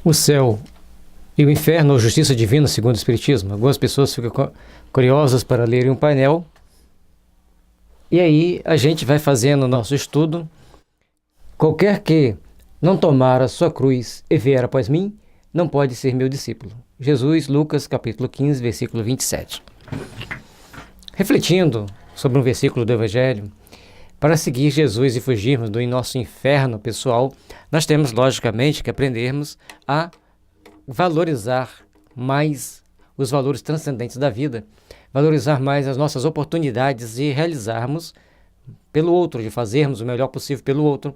O céu e o inferno ou justiça divina segundo o Espiritismo. Algumas pessoas ficam curiosas para lerem um painel e aí a gente vai fazendo o nosso estudo. Qualquer que não tomar a sua cruz e vier após mim, não pode ser meu discípulo. Jesus, Lucas, capítulo 15, versículo 27. Refletindo sobre um versículo do Evangelho, para seguir Jesus e fugirmos do nosso inferno pessoal, nós temos, logicamente, que aprendermos a valorizar mais os valores transcendentes da vida, valorizar mais as nossas oportunidades de realizarmos pelo outro, de fazermos o melhor possível pelo outro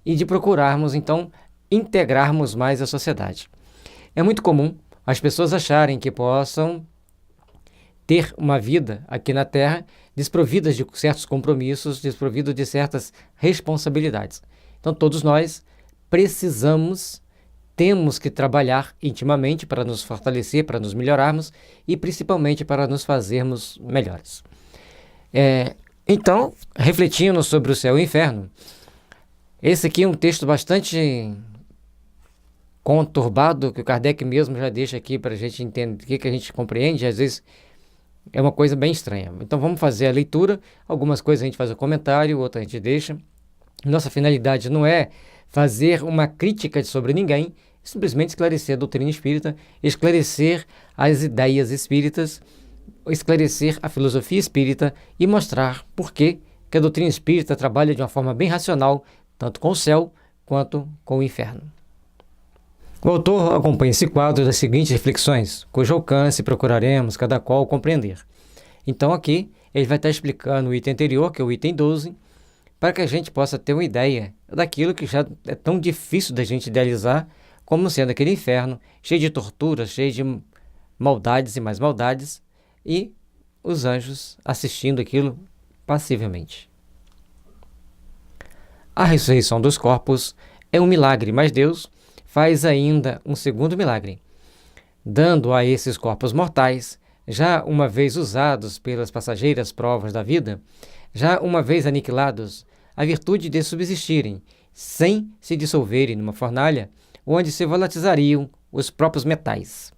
e de procurarmos, então, integrarmos mais a sociedade. É muito comum as pessoas acharem que possam ter uma vida aqui na Terra desprovidas de certos compromissos, desprovidas de certas responsabilidades. Então, todos nós temos que trabalhar intimamente para nos fortalecer, para nos melhorarmos e principalmente para nos fazermos melhores. Então, refletindo sobre o céu e o inferno, esse aqui é um texto bastante conturbado, que o Kardec mesmo já deixa aqui para a gente entender o que a gente compreende, às vezes é uma coisa bem estranha. Então vamos fazer a leitura, algumas coisas a gente faz o comentário, outras a gente deixa. Nossa finalidade não é fazer uma crítica sobre ninguém, simplesmente esclarecer a doutrina espírita, esclarecer as ideias espíritas, esclarecer a filosofia espírita e mostrar por que a doutrina espírita trabalha de uma forma bem racional, tanto com o céu quanto com o inferno. O autor acompanha esse quadro das seguintes reflexões, cujo alcance procuraremos cada qual compreender. Então aqui ele vai estar explicando o item anterior, que é o item 12, para que a gente possa ter uma ideia daquilo que já é tão difícil da gente idealizar, como sendo aquele inferno, cheio de torturas, cheio de maldades e mais maldades, e os anjos assistindo aquilo passivelmente. A ressurreição dos corpos é um milagre, mas Deus faz ainda um segundo milagre, dando a esses corpos mortais, já uma vez usados pelas passageiras provas da vida, já uma vez aniquilados, a virtude de subsistirem, sem se dissolverem numa fornalha, onde se volatilizariam os próprios metais.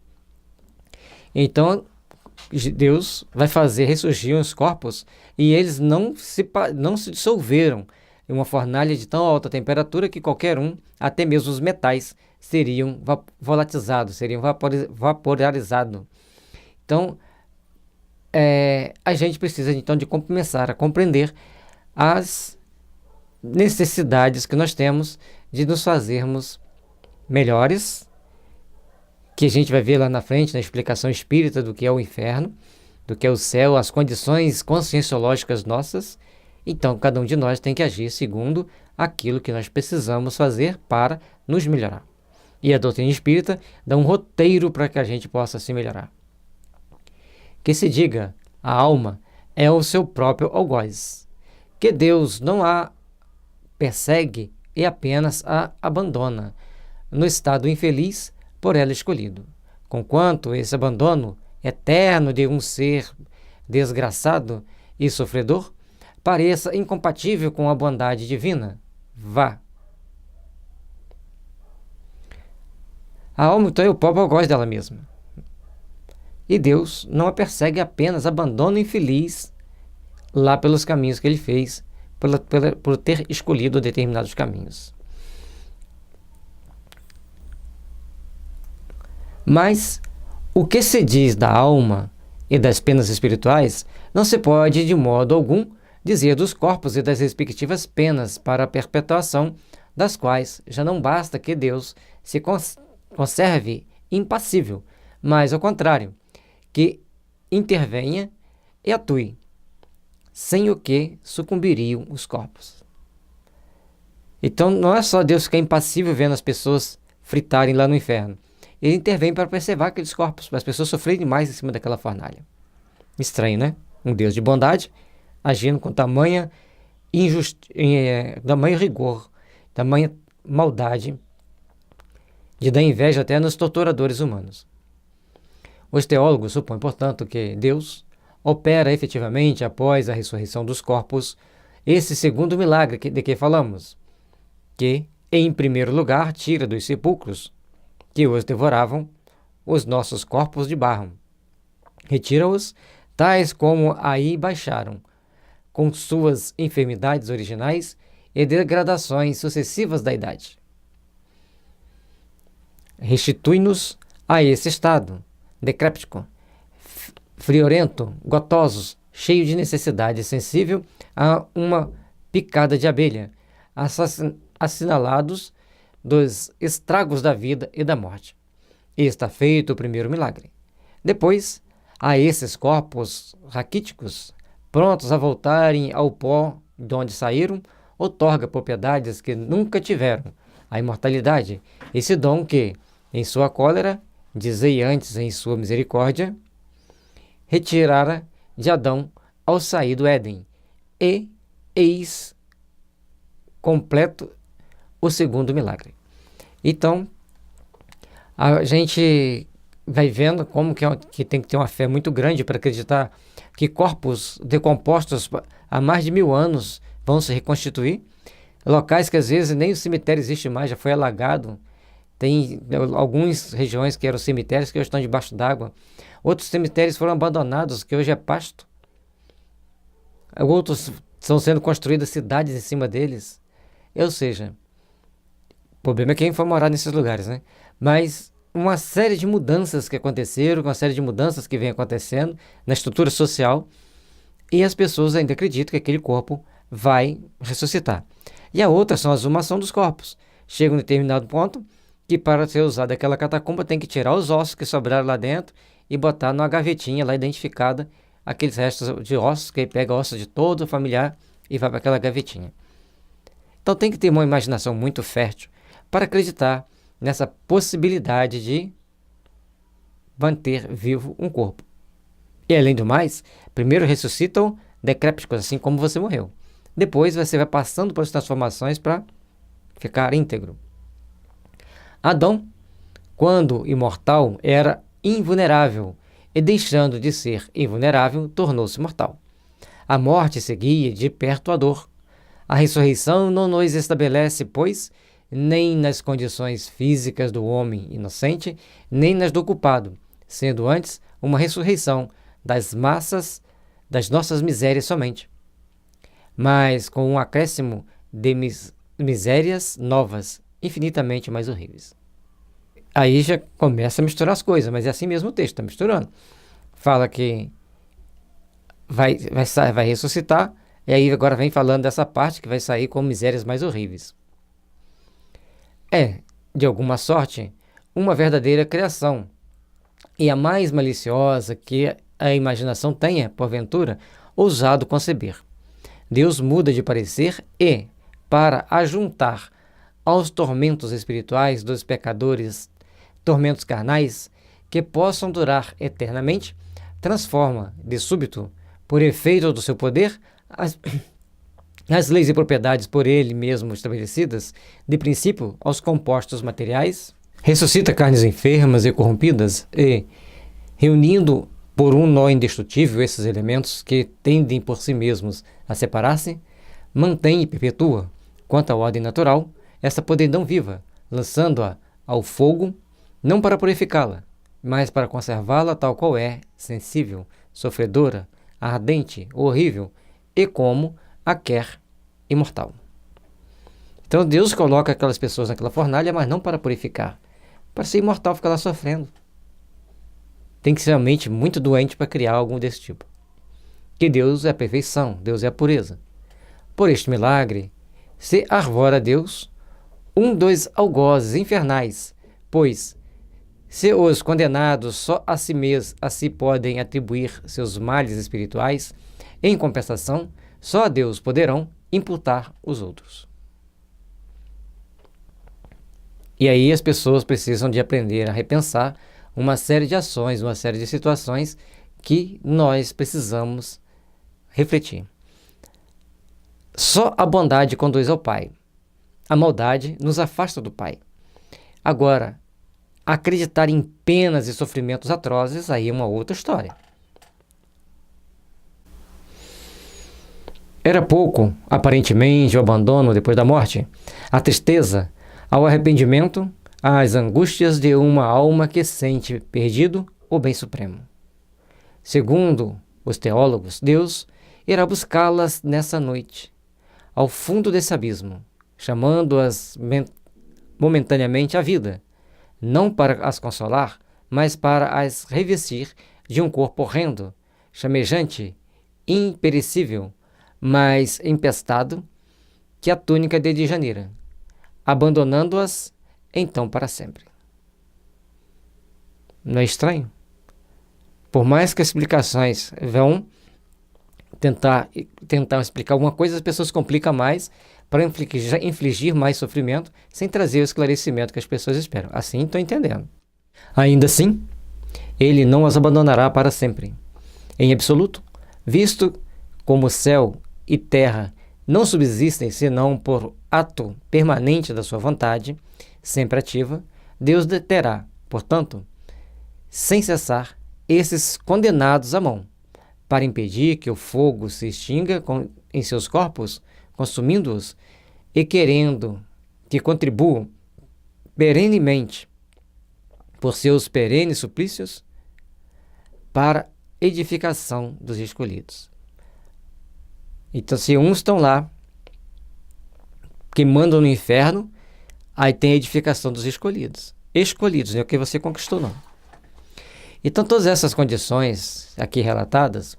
Então, Deus vai fazer ressurgir os corpos e eles não se dissolveram em uma fornalha de tão alta temperatura que qualquer um, até mesmo os metais, seriam volatilizados, seriam vaporizados. Então, a gente precisa então de começar a compreender as necessidades que nós temos de nos fazermos melhores, que a gente vai ver lá na frente na explicação espírita do que é o inferno, do que é o céu, as condições conscienciológicas nossas. Então, cada um de nós tem que agir segundo aquilo que nós precisamos fazer para nos melhorar. E a doutrina espírita dá um roteiro para que a gente possa se melhorar. Que se diga, a alma é o seu próprio algoz, que Deus não a persegue e apenas a abandona, no estado infeliz por ela escolhido. Conquanto esse abandono eterno de um ser desgraçado e sofredor pareça incompatível com a bondade divina, vá. A alma então é o próprio algoz dela mesma. E Deus não a persegue, apenas abandona o infeliz lá pelos caminhos que ele fez, por ter escolhido determinados caminhos. Mas o que se diz da alma e das penas espirituais não se pode de modo algum dizer dos corpos e das respectivas penas para a perpetuação, das quais já não basta que Deus se conserve impassível, mas ao contrário, que intervenha e atue, sem o que sucumbiriam os corpos. Então não é só Deus ficar impassível vendo as pessoas fritarem lá no inferno. Ele intervém para preservar aqueles corpos, para as pessoas sofrerem mais em cima daquela fornalha. Estranho, né? Um Deus de bondade agindo com tamanho rigor, tamanha maldade, de dar inveja até nos torturadores humanos. Os teólogos supõem, portanto, que Deus opera efetivamente após a ressurreição dos corpos esse segundo milagre de que falamos, que, em primeiro lugar, tira dos sepulcros que os devoravam, os nossos corpos de barro. Retira-os, tais como aí baixaram, com suas enfermidades originais e degradações sucessivas da idade. Restitui-nos a esse estado, decrépito, friorento, gotosos, cheio de necessidade, sensível a uma picada de abelha, assinalados dos estragos da vida e da morte. E está feito o primeiro milagre. Depois, a esses corpos raquíticos, prontos a voltarem ao pó de onde saíram, outorga propriedades que nunca tiveram, a imortalidade, esse dom que, em sua cólera, dizei antes em sua misericórdia, retirara de Adão ao sair do Éden, e eis completo o segundo milagre. Então, a gente vai vendo como que tem que ter uma fé muito grande para acreditar que corpos decompostos há mais de 1000 anos vão se reconstituir. Locais que às vezes nem o cemitério existe mais, já foi alagado. Tem algumas regiões que eram cemitérios que hoje estão debaixo d'água. Outros cemitérios foram abandonados, que hoje é pasto. Outros estão sendo construídas cidades em cima deles. Ou seja, o problema é quem for morar nesses lugares, né? Mas uma série de mudanças que aconteceram, uma série de mudanças que vem acontecendo na estrutura social, e as pessoas ainda acreditam que aquele corpo vai ressuscitar. E a outra são a exumação dos corpos. Chega um determinado ponto que, para ser usada aquela catacumba, tem que tirar os ossos que sobraram lá dentro e botar numa gavetinha lá identificada, aqueles restos de ossos, que aí pega ossos de todo o familiar e vai para aquela gavetinha. Então tem que ter uma imaginação muito fértil para acreditar nessa possibilidade de manter vivo um corpo. E além do mais, primeiro ressuscitam decrépitos, assim como você morreu. Depois você vai passando por transformações para ficar íntegro. Adão, quando imortal, era invulnerável, e deixando de ser invulnerável, tornou-se mortal. A morte seguia de perto a dor. A ressurreição não nos estabelece, pois, nem nas condições físicas do homem inocente, nem nas do culpado, sendo antes uma ressurreição das massas das nossas misérias somente, mas com um acréscimo de misérias novas, infinitamente mais horríveis. Aí já começa a misturar as coisas, mas é assim mesmo o texto, está misturando. Fala que vai ressuscitar, e aí agora vem falando dessa parte que vai sair com misérias mais horríveis. É, de alguma sorte, uma verdadeira criação, e a mais maliciosa que a imaginação tenha, porventura, ousado conceber. Deus muda de parecer e, para ajuntar aos tormentos espirituais dos pecadores, tormentos carnais, que possam durar eternamente, transforma, de súbito, por efeito do seu poder, as leis e propriedades por ele mesmo estabelecidas, de princípio aos compostos materiais, ressuscita carnes enfermas e corrompidas e, reunindo por um nó indestrutível esses elementos que tendem por si mesmos a separar-se, mantém e perpetua, quanto à ordem natural, essa podridão viva, lançando-a ao fogo, não para purificá-la, mas para conservá-la tal qual é, sensível, sofredora, ardente, horrível, e como a quer imortal. Então Deus coloca aquelas pessoas naquela fornalha, mas não para purificar, para ser imortal, ficar lá sofrendo. Tem que ser realmente muito doente para criar algo desse tipo. Que Deus é a perfeição, Deus é a pureza. Por este milagre, se arvora Deus um dos algozes infernais, pois, se os condenados só a si podem atribuir seus males espirituais, em compensação, só a Deus poderão imputar os outros. E aí as pessoas precisam de aprender a repensar uma série de ações, uma série de situações que nós precisamos refletir. Só a bondade conduz ao Pai. A maldade nos afasta do Pai. Agora, acreditar em penas e sofrimentos atrozes, aí é uma outra história. Era pouco, aparentemente, o abandono depois da morte, a tristeza, ao arrependimento, as angústias de uma alma que sente perdido o bem supremo. Segundo os teólogos, Deus irá buscá-las nessa noite, ao fundo desse abismo, chamando-as momentaneamente à vida, não para as consolar, mas para as revestir de um corpo horrendo, chamejante, imperecível, mas empestado que a túnica de Djanira, abandonando-as então para sempre. Não é estranho? Por mais que as explicações vão tentar explicar alguma coisa, as pessoas complicam mais para infligir mais sofrimento sem trazer o esclarecimento que as pessoas esperam. Assim estou entendendo. Ainda assim, ele não as abandonará para sempre, em absoluto, visto como céu e terra não subsistem senão por ato permanente da sua vontade, sempre ativa. Deus deterá, portanto, sem cessar, esses condenados à mão, para impedir que o fogo se extinga em seus corpos, consumindo-os, e querendo que contribuam perenemente por seus perenes suplícios para edificação dos escolhidos. Então, se uns estão lá que mandam no inferno, aí tem a edificação dos escolhidos. Escolhidos, não é o que você conquistou, não. Então, todas essas condições aqui relatadas,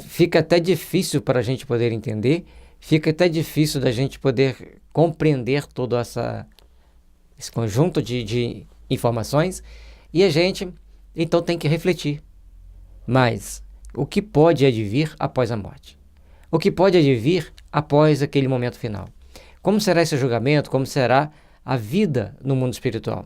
fica até difícil para a gente poder entender, fica até difícil da gente poder compreender todo esse conjunto de informações, e a gente, então, tem que refletir. Mas, o que pode advir após a morte? O que pode advir após aquele momento final? Como será esse julgamento? Como será a vida no mundo espiritual?